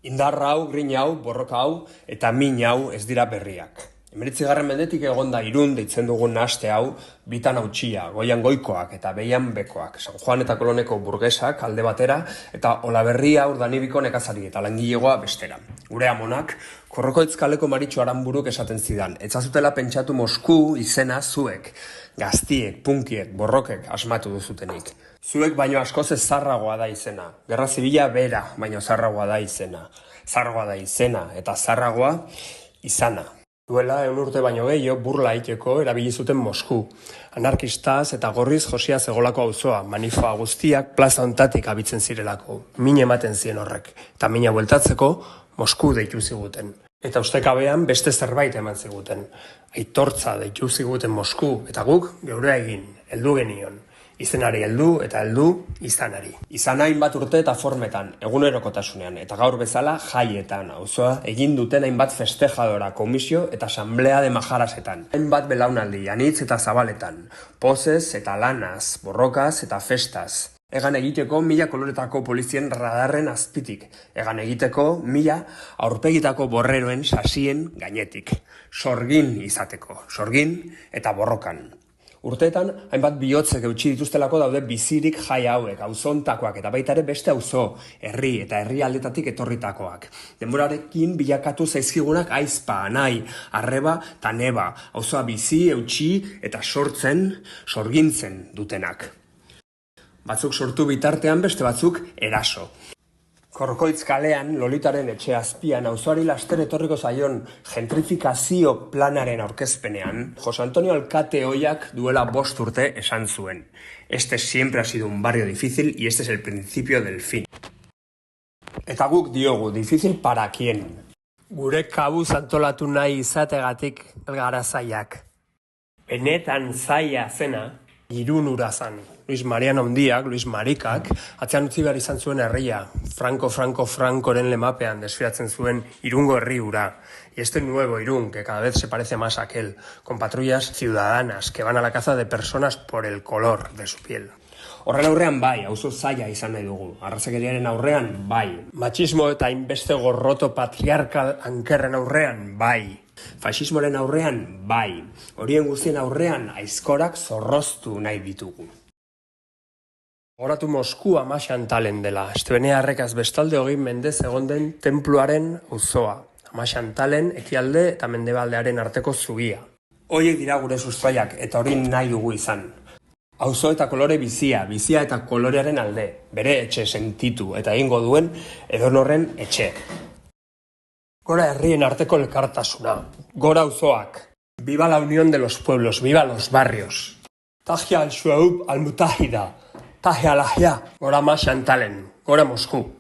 Indar hau, grin hau, borroka hau eta min hau ez dira berriak. 19. mendetik egonda Irun deitzen dugun nahaste hau, bitan hautsia, goian goikoak eta behian bekoak, San Juan eta Koloneko burgesak alde batera eta Olaberria Urdanibiko nekazari eta langilegoa bestera. Gure amonak, Korrokoitz kaleko Maritxo Aranburuk esaten zidan, etzazutela pentsatu Mosku izena zuek, gaztiek, punkiek, borrokek asmatu duzutenik. Zuek baino askoz ez zarragoa da izena, Gerra Zibila bera baino zarragoa da izena. Zarragoa da izena eta zarragoa izana. Duela 100 urte baino gehiago burla egiteko erabili zuten Mosku. Anarkistaz eta gorriz josia zegolako auzoa, manifoa guztiak plaza hontatik abitzen zirelako. Min ematen zien horrek, eta mina bueltatzeko Mosku deitu ziguten. Eta ustekabean beste zerbait eman ziguten. Aitortza deitu ziguten Mosku, eta guk geurea egin, heldu genion. Izenari heldu eta heldu izanari. Izana hainbat urte eta formetan, egunerokotasunean, eta gaur bezala jaietan, auzoa egin duten hainbat festejadora, komisio eta asamblea de majarasetan. Hainbat belaunaldi, anitz eta zabaletan, pozez eta lanaz, borrokaz eta festaz. Egan egiteko 1000 koloretako polizien radarren azpitik. Egan egiteko 1000 aurpegitako borreroen sasien gainetik. Sorgin izateko, sorgin eta borrokan. Urteetan, hainbat bihotzek eutsi dituztelako daude bizirik jai hauek, auzontakoak eta baita ere beste auzo, herri eta herrialdetatik etorritakoak. Denborarekin bilakatu zaizkigunak aizpa, anai, arreba eta neba, auzoa bizi, eutsi eta sorgintzen dutenak. Batzuk sortu bitartean beste batzuk eraso. Korrokoitz kalean, Lolitaren etxe azpian, auzoari laster etorriko zaion gentrifikazio planaren aurkezpenean, Jose Antonio Alkate ohiak duela 5 urte esan zuen. Este siempre ha sido un barrio difícil y este es el principio del fin. Eta guk diogu, difícil para quién? Gure kabuz antolatu nahi izategatik gara zaiak. Benetan zaila zena, Irun ura zan. Luis Mariano Handiak, Luis Marikak, atzean utzi behar izan zuen herria. Francoren lemapean desfilatzen zuen Irungo herri ura. Y este nuevo Irún, que cada vez se parece más a aquel, con patrullas ciudadanas que van a la caza de personas por el color de su piel. Horren aurrean bai, auzo zaila izan nahi dugu. Arrazakeriaren aurrean bai. Machismo eta inbeste gorroto patriarkal ankerren aurrean bai. Faxismoren aurrean bai. Horien guztien aurrean aizkorak zorroztu nahi ditugu. Horatu Mosku ama Xantalen dela. Estebenearrekaz bestalde 20 mendez egon den tenpluaren auzoa. Ama Xantalen ekialde eta mendebaldearen arteko zugia. Horiek dira gure sustraiak eta hori nahi dugu izan. Auzo eta kolore bizia eta kolorearen alde. Bere etxe sentitu eta egingo duen edonorren etxe. Gora herrien arteko elkartasuna. Gora auzoak. Viva la unión de los pueblos, viva los barrios. Tahia al-Shuaub al-Mutahida. Tahia al-Ahya. Gora ama Xantalen. Gora Mosku.